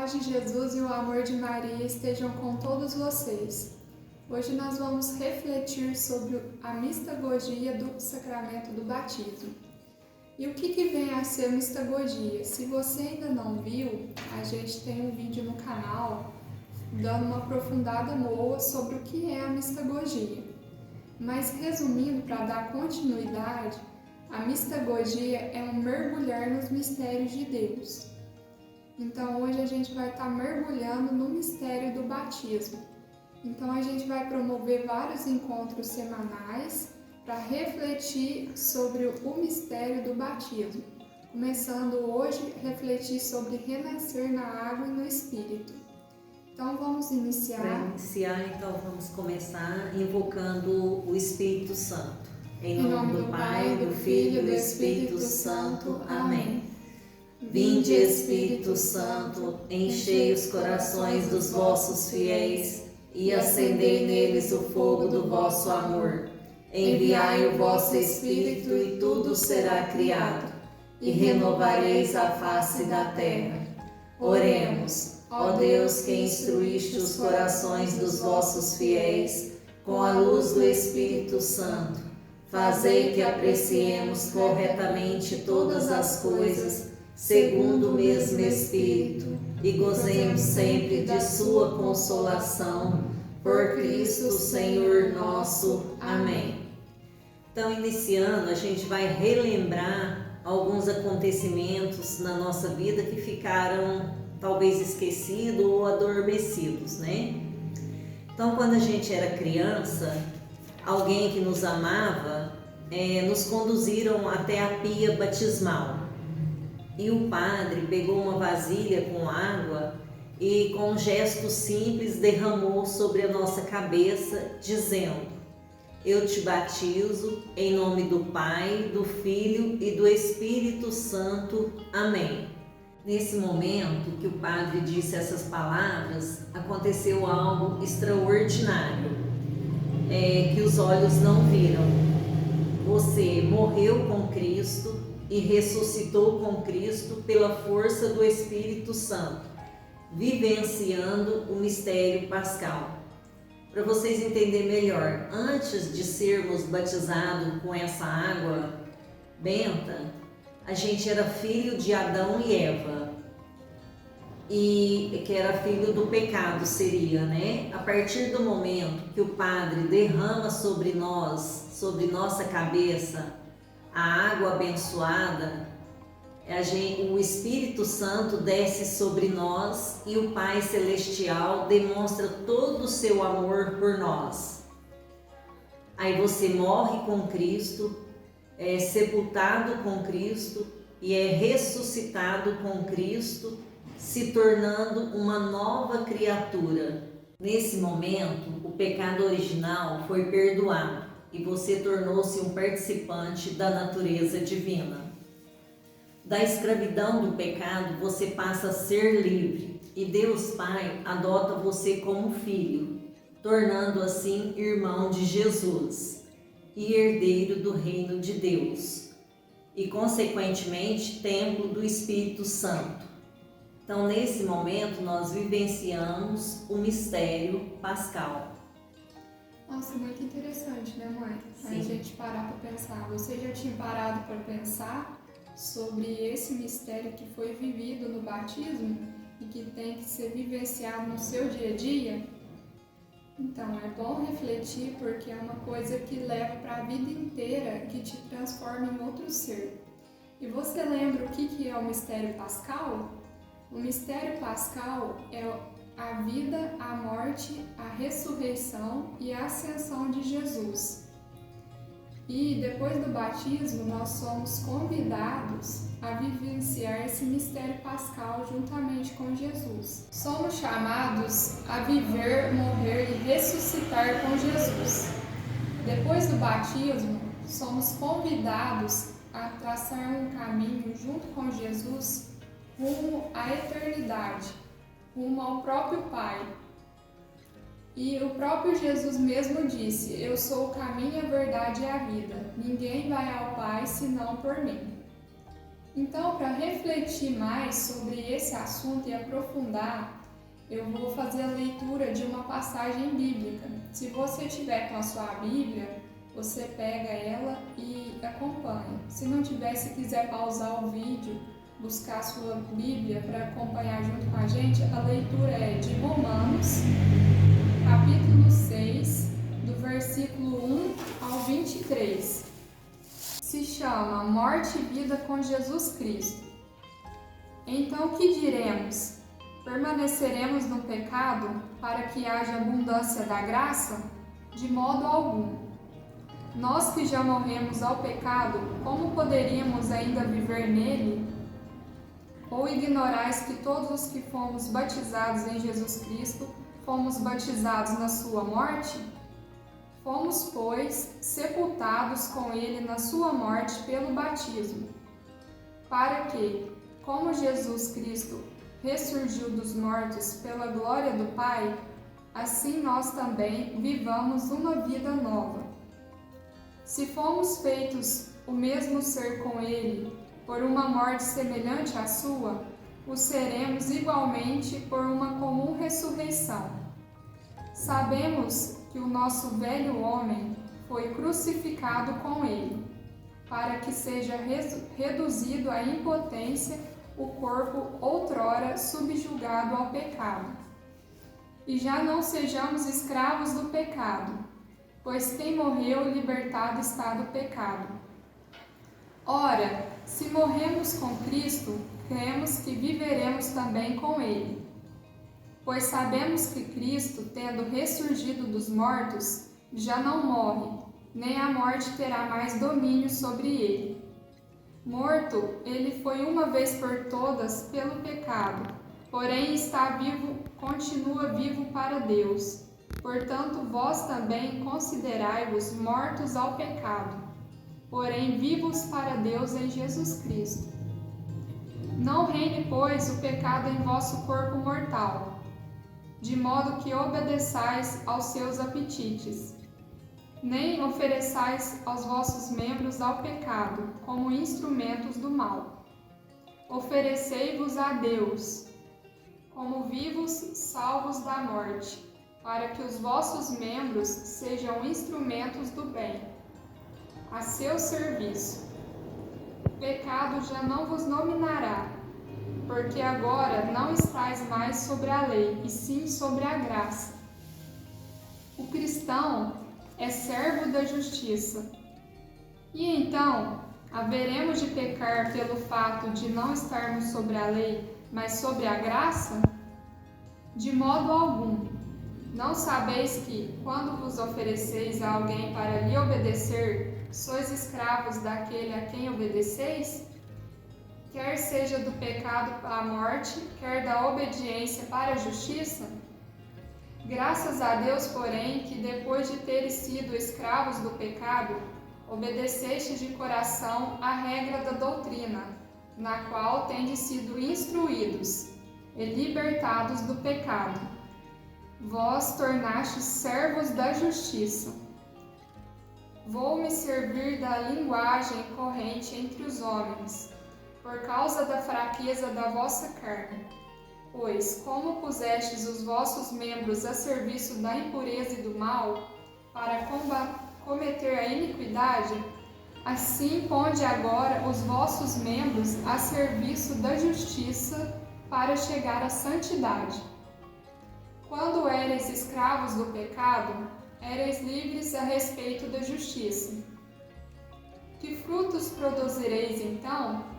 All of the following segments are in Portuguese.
paz de Jesus e o amor de Maria estejam com todos vocês. Hoje nós vamos refletir sobre a mistagogia do sacramento do batismo. E o que vem a ser a mistagogia? Se você ainda não viu, a gente tem um vídeo no canal dando uma aprofundada boa sobre o que é a mistagogia. Mas resumindo, para dar continuidade, a mistagogia é um mergulhar nos mistérios de Deus. Então hoje a gente vai estar mergulhando no mistério do batismo. Então a gente vai promover vários encontros semanais para refletir sobre o mistério do batismo. Começando hoje, refletir sobre renascer na água e no Espírito. Então vamos iniciar. Para iniciar, então vamos começar invocando o Espírito Santo. Em nome do Pai, do Filho e do Espírito Santo. Amém. Vinde, Espírito Santo, enchei os corações dos vossos fiéis e acendei neles o fogo do vosso amor. Enviai o vosso Espírito e tudo será criado, e renovareis a face da terra. Oremos. Ó Deus, que instruíste os corações dos vossos fiéis com a luz do Espírito Santo, fazei que apreciemos corretamente todas as coisas, segundo o mesmo Espírito, e gozemos sempre de sua consolação, por Cristo Senhor nosso. Amém. Então, iniciando, a gente vai relembrar alguns acontecimentos na nossa vida que ficaram talvez esquecidos ou adormecidos, né? Então, quando a gente era criança, alguém que nos amava nos conduziram até a pia batismal. E o padre pegou uma vasilha com água e, com um gesto simples, derramou sobre a nossa cabeça, dizendo: eu te batizo em nome do Pai, do Filho e do Espírito Santo. Amém. Nesse momento que o padre disse essas palavras, aconteceu algo extraordinário, que os olhos não viram. Você morreu com Cristo e ressuscitou com Cristo pela força do Espírito Santo, vivenciando o mistério pascal. Para vocês entenderem melhor, antes de sermos batizados com essa água benta, a gente era filho de Adão e Eva, e que era filho do pecado, seria, né? A partir do momento que o Padre derrama sobre nós, sobre nossa cabeça, a água abençoada, o Espírito Santo desce sobre nós e o Pai Celestial demonstra todo o seu amor por nós. Aí você morre com Cristo, é sepultado com Cristo e é ressuscitado com Cristo, se tornando uma nova criatura. Nesse momento, o pecado original foi perdoado e você tornou-se um participante da natureza divina. Da escravidão do pecado, você passa a ser livre e Deus Pai adota você como filho, tornando assim irmão de Jesus e herdeiro do reino de Deus e, consequentemente, templo do Espírito Santo. Então, nesse momento, nós vivenciamos o mistério pascal. Nossa, muito interessante, né, mãe? Sim. A gente parar para pensar. Você já tinha parado para pensar sobre esse mistério que foi vivido no batismo e que tem que ser vivenciado no seu dia a dia? Então, é bom refletir porque é uma coisa que leva para a vida inteira, que te transforma em outro ser. E você lembra o que é o mistério pascal? O mistério pascal é a vida, a morte, a ressurreição e a ascensão de Jesus. E depois do batismo, nós somos convidados a vivenciar esse mistério pascal juntamente com Jesus. Somos chamados a viver, morrer e ressuscitar com Jesus. Depois do batismo, somos convidados a traçar um caminho junto com Jesus rumo à eternidade, rumo ao próprio Pai. E o próprio Jesus mesmo disse: eu sou o caminho, a verdade e a vida. Ninguém vai ao Pai senão por mim. Então, para refletir mais sobre esse assunto e aprofundar, eu vou fazer a leitura de uma passagem bíblica. Se você tiver com a sua Bíblia, você pega ela e acompanha. Se não tiver, se quiser pausar o vídeo, buscar a sua Bíblia para acompanhar junto com a gente, a leitura é de Romanos, capítulo 6, do versículo 1 ao 23. Se chama Morte e Vida com Jesus Cristo. Então, que diremos? Permaneceremos no pecado para que haja abundância da graça? De modo algum. Nós que já morremos ao pecado, como poderíamos ainda viver nele? Ou ignorais que todos os que fomos batizados em Jesus Cristo, fomos batizados na sua morte? Fomos, pois, sepultados com ele na sua morte pelo batismo, para que, como Jesus Cristo ressurgiu dos mortos pela glória do Pai, assim nós também vivamos uma vida nova. Se fomos feitos o mesmo ser com ele, por uma morte semelhante à sua, o seremos igualmente por uma comum ressurreição. Sabemos que o nosso velho homem foi crucificado com ele, para que seja reduzido à impotência o corpo outrora subjugado ao pecado. E já não sejamos escravos do pecado, pois quem morreu libertado está do pecado. Ora, se morremos com Cristo, cremos que viveremos também com ele. Pois sabemos que Cristo, tendo ressurgido dos mortos, já não morre, nem a morte terá mais domínio sobre ele. Morto, ele foi uma vez por todas pelo pecado, porém está vivo, continua vivo para Deus. Portanto, vós também considerai-vos mortos ao pecado, porém vivos para Deus em Jesus Cristo. Não reine, pois, o pecado em vosso corpo mortal, de modo que obedeçais aos seus apetites. Nem ofereçais aos vossos membros ao pecado, como instrumentos do mal. Oferecei-vos a Deus, como vivos salvos da morte, para que os vossos membros sejam instrumentos do bem, a seu serviço. Pecado já não vos dominará, porque agora não estáis mais sobre a lei, e sim sobre a graça. O cristão é servo da justiça. E então, haveremos de pecar pelo fato de não estarmos sobre a lei, mas sobre a graça? De modo algum. Não sabeis que, quando vos ofereceis a alguém para lhe obedecer, sois escravos daquele a quem obedeceis? Quer seja do pecado para a morte, quer da obediência para a justiça? Graças a Deus, porém, que depois de teres sido escravos do pecado, obedecestes de coração à regra da doutrina, na qual tendes sido instruídos e libertados do pecado. Vós tornastes servos da justiça. Vou-me servir da linguagem corrente entre os homens, por causa da fraqueza da vossa carne. Pois, como pusestes os vossos membros a serviço da impureza e do mal, para cometer a iniquidade, assim ponde agora os vossos membros a serviço da justiça, para chegar à santidade. Quando éreis escravos do pecado, éreis livres a respeito da justiça. Que frutos produzireis então?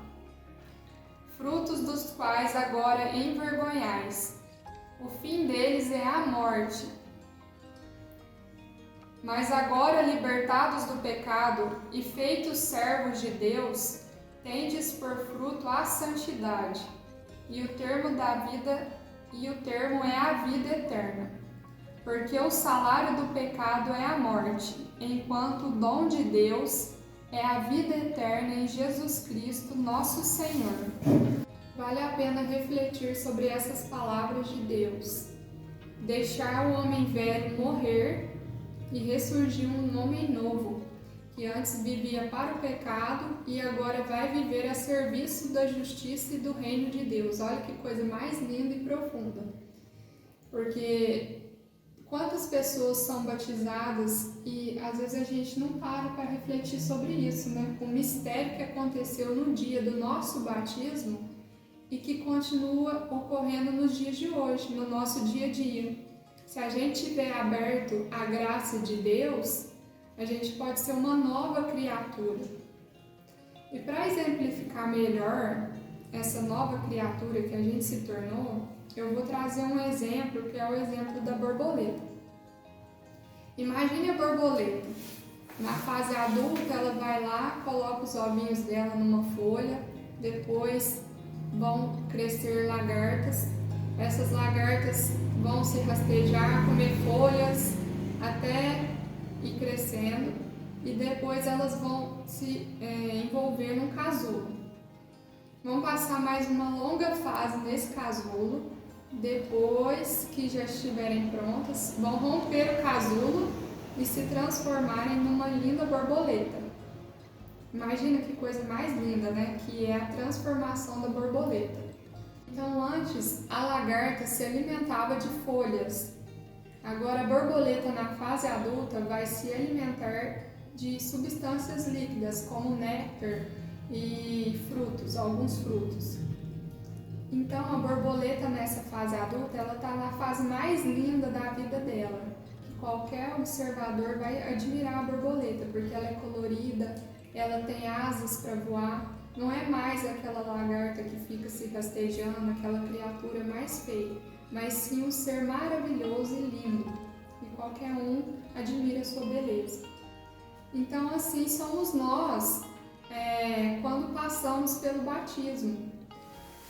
Frutos dos quais agora envergonhais. O fim deles é a morte. Mas agora, libertados do pecado e feitos servos de Deus, tendes por fruto a santidade, e o termo é a vida eterna. Porque o salário do pecado é a morte, enquanto o dom de Deus é a vida eterna em Jesus Cristo, nosso Senhor. Vale a pena refletir sobre essas palavras de Deus. Deixar o homem velho morrer e ressurgir um homem novo, que antes vivia para o pecado e agora vai viver a serviço da justiça e do reino de Deus. Olha que coisa mais linda e profunda. Porque quantas pessoas são batizadas e às vezes a gente não para refletir sobre isso, né? O mistério que aconteceu no dia do nosso batismo e que continua ocorrendo nos dias de hoje, no nosso dia a dia. Se a gente tiver aberto à graça de Deus, a gente pode ser uma nova criatura. E para exemplificar melhor essa nova criatura que a gente se tornou, eu vou trazer um exemplo que é o exemplo da borboleta. Imagine a borboleta. Na fase adulta, ela vai lá, coloca os ovinhos dela numa folha, depois vão crescer lagartas. Essas lagartas vão se rastejar, comer folhas até ir crescendo e depois elas vão se envolver num casulo. Vão passar mais uma longa fase nesse casulo. Depois que já estiverem prontas, vão romper o casulo e se transformarem numa linda borboleta. Imagina que coisa mais linda, né? Que é a transformação da borboleta. Então, antes, a lagarta se alimentava de folhas. Agora, a borboleta, na fase adulta, vai se alimentar de substâncias líquidas, como néctar e frutos, alguns frutos. Então, a borboleta, nessa fase adulta, ela está na fase mais linda da vida dela. Qualquer observador vai admirar a borboleta, porque ela é colorida, ela tem asas para voar. Não é mais aquela lagarta que fica se rastejando, aquela criatura mais feia, mas sim um ser maravilhoso e lindo, e qualquer um admira sua beleza. Então, assim somos nós quando passamos pelo batismo,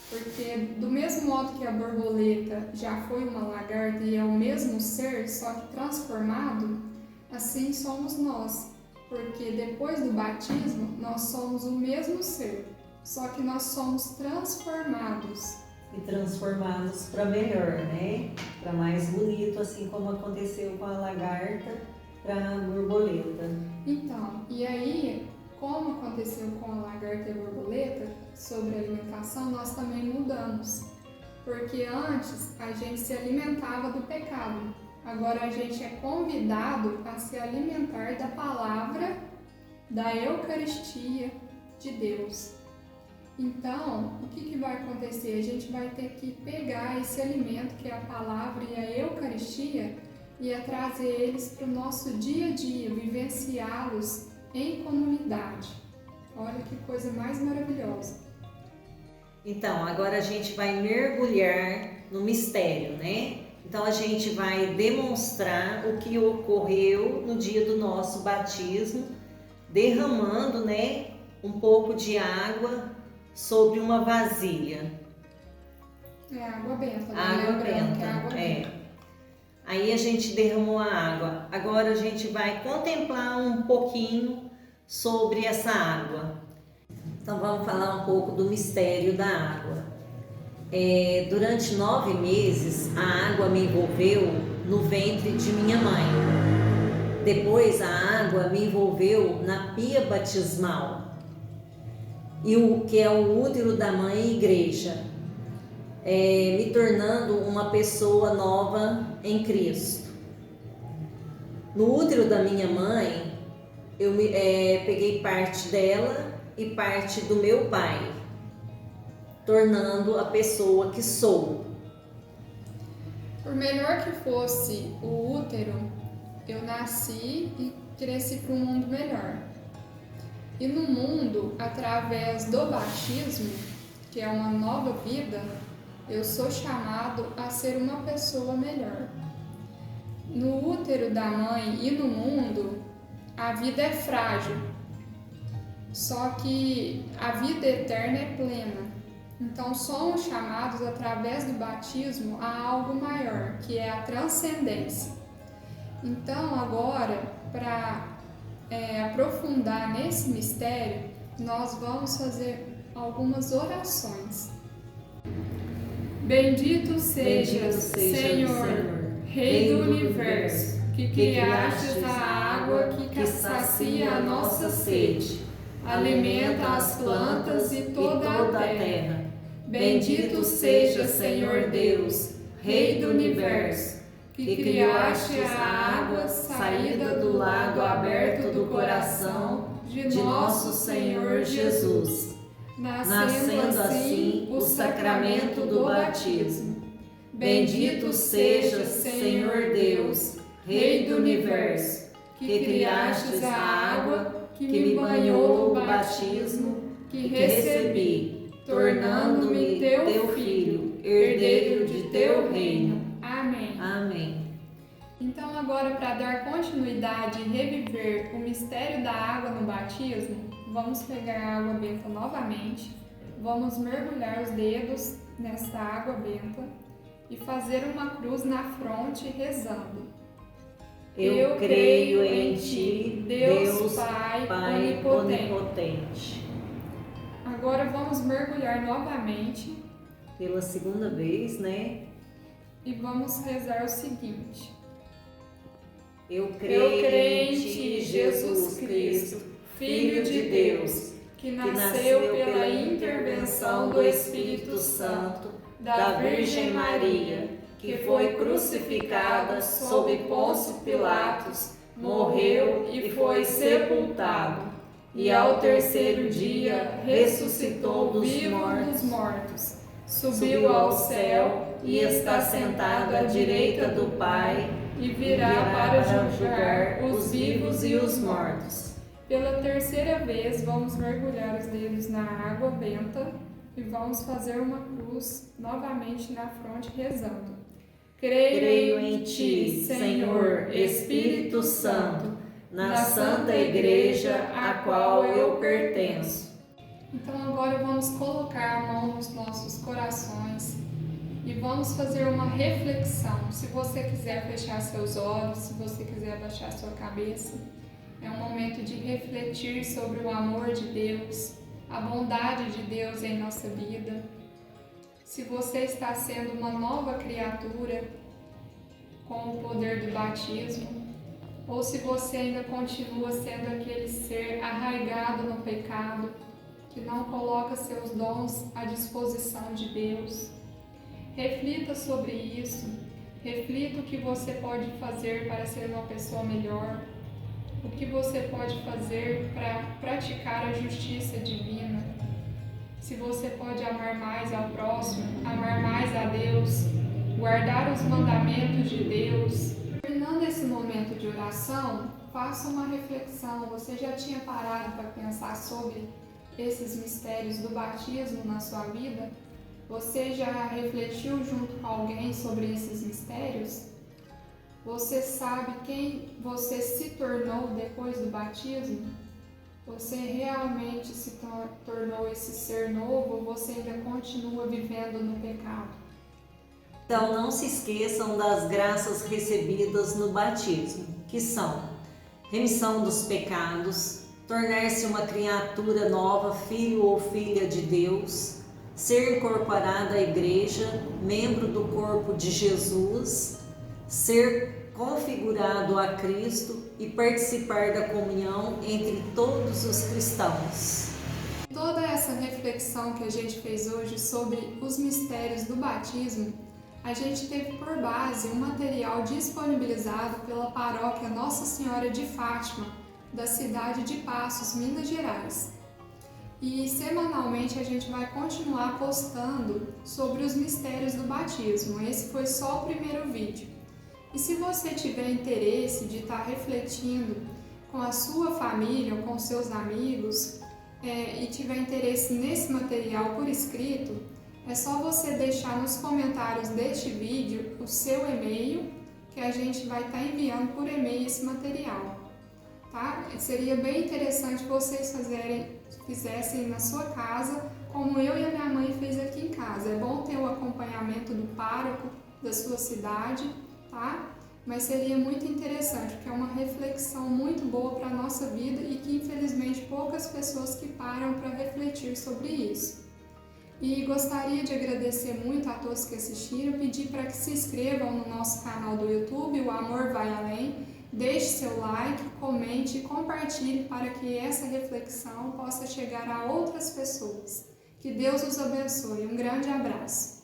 porque do mesmo modo que a borboleta já foi uma lagarta e é o mesmo ser, só que transformado, assim somos nós. Porque depois do batismo, nós somos o mesmo ser, só que nós somos transformados. E transformados para melhor, né? Para mais bonito, assim como aconteceu com a lagarta para a borboleta. Então, e aí, como aconteceu com a lagarta e a borboleta, sobre a alimentação, nós também mudamos. Porque antes a gente se alimentava do pecado. Agora a gente é convidado a se alimentar da palavra, da Eucaristia de Deus. Então, o que vai acontecer? A gente vai ter que pegar esse alimento, que é a palavra e a Eucaristia, e trazer eles para o nosso dia a dia, vivenciá-los em comunidade. Olha que coisa mais maravilhosa. Então, agora a gente vai mergulhar no mistério, né? Então a gente vai demonstrar o que ocorreu no dia do nosso batismo, derramando, né, um pouco de água sobre uma vasilha. É água benta, né? Água benta, é água benta. Aí a gente derramou a água. Agora a gente vai contemplar um pouquinho sobre essa água. Então vamos falar um pouco do mistério da água. Durante 9 meses a água me envolveu no ventre de minha mãe. Depois a água me envolveu na pia batismal, e que é o útero da mãe igreja, me tornando uma pessoa nova em Cristo. No útero da minha mãe eu peguei parte dela e parte do meu pai, tornando a pessoa que sou. Por melhor que fosse o útero, eu nasci e cresci para um mundo melhor. E no mundo, através do batismo, que é uma nova vida, eu sou chamado a ser uma pessoa melhor. No útero da mãe e no mundo, a vida é frágil, só que a vida eterna é plena. Então somos chamados através do batismo a algo maior, que é a transcendência. Então agora, para aprofundar nesse mistério, nós vamos fazer algumas orações. Bendito sejas, Senhor, Rei do Universo, que criastes a água que sacia a nossa sede, alimenta as plantas e toda a terra. Bendito seja, Senhor Deus, Rei do Universo, que criaste a água saída do lado aberto do coração de nosso Senhor Jesus, nascendo assim o sacramento do batismo. Bendito seja, Senhor Deus, Rei do Universo, que criastes a água que me banhou no batismo que recebi, tornando-me teu filho, herdeiro de teu reino. Amém. Amém. Então agora, para dar continuidade e reviver o mistério da água no batismo, vamos pegar a água benta novamente, vamos mergulhar os dedos nessa água benta e fazer uma cruz na fronte rezando. Eu creio em Ti, Deus Pai onipotente. Agora vamos mergulhar novamente. Pela segunda vez, né? E vamos rezar o seguinte. Eu creio em Ti, Jesus Cristo, Filho de Deus, que nasceu pela intervenção do Espírito Santo, da Virgem Maria, que foi crucificada sob Pôncio Pilatos, morreu e foi sepultado, e ao terceiro dia ressuscitou dos mortos, subiu ao céu e está sentado à direita do Pai, e virá para julgar os vivos e os mortos. Pela terceira vez, vamos mergulhar os dedos na água benta e vamos fazer uma cruz novamente na fronte rezando. Creio em Ti, Senhor, Espírito Santo, na Santa Igreja a qual eu pertenço. Então agora vamos colocar a mão nos nossos corações e vamos fazer uma reflexão. Se você quiser fechar seus olhos, se você quiser abaixar sua cabeça, é um momento de refletir sobre o amor de Deus, a bondade de Deus em nossa vida. Se você está sendo uma nova criatura com o poder do batismo, ou se você ainda continua sendo aquele ser arraigado no pecado, que não coloca seus dons à disposição de Deus. Reflita sobre isso, reflita o que você pode fazer para ser uma pessoa melhor, o que você pode fazer para praticar a justiça divina. Se você pode amar mais ao próximo, amar mais a Deus, guardar os mandamentos de Deus. Terminando esse momento de oração, faça uma reflexão. Você já tinha parado para pensar sobre esses mistérios do batismo na sua vida? Você já refletiu junto com alguém sobre esses mistérios? Você sabe quem você se tornou depois do batismo? Você realmente se tornou esse ser novo ou você ainda continua vivendo no pecado? Então não se esqueçam das graças recebidas no batismo, que são remissão dos pecados, tornar-se uma criatura nova, filho ou filha de Deus, ser incorporado à igreja, membro do corpo de Jesus, ser configurado a Cristo e participar da comunhão entre todos os cristãos. Toda essa reflexão que a gente fez hoje sobre os mistérios do batismo, a gente teve por base um material disponibilizado pela paróquia Nossa Senhora de Fátima, da cidade de Passos, Minas Gerais. E semanalmente a gente vai continuar postando sobre os mistérios do batismo. Esse foi só o primeiro vídeo. E se você tiver interesse de estar refletindo com a sua família ou com seus amigos e tiver interesse nesse material por escrito, é só você deixar nos comentários deste vídeo o seu e-mail, que a gente vai estar enviando por e-mail esse material. Tá? Seria bem interessante vocês fizessem na sua casa, como eu e a minha mãe fez aqui em casa. É bom ter o acompanhamento do pároco da sua cidade, tá? Mas seria muito interessante, porque é uma reflexão muito boa para a nossa vida e que infelizmente poucas pessoas que param para refletir sobre isso. E gostaria de agradecer muito a todos que assistiram, pedir para que se inscrevam no nosso canal do YouTube, O Amor Vai Além, deixe seu like, comente e compartilhe para que essa reflexão possa chegar a outras pessoas. Que Deus os abençoe. Um grande abraço.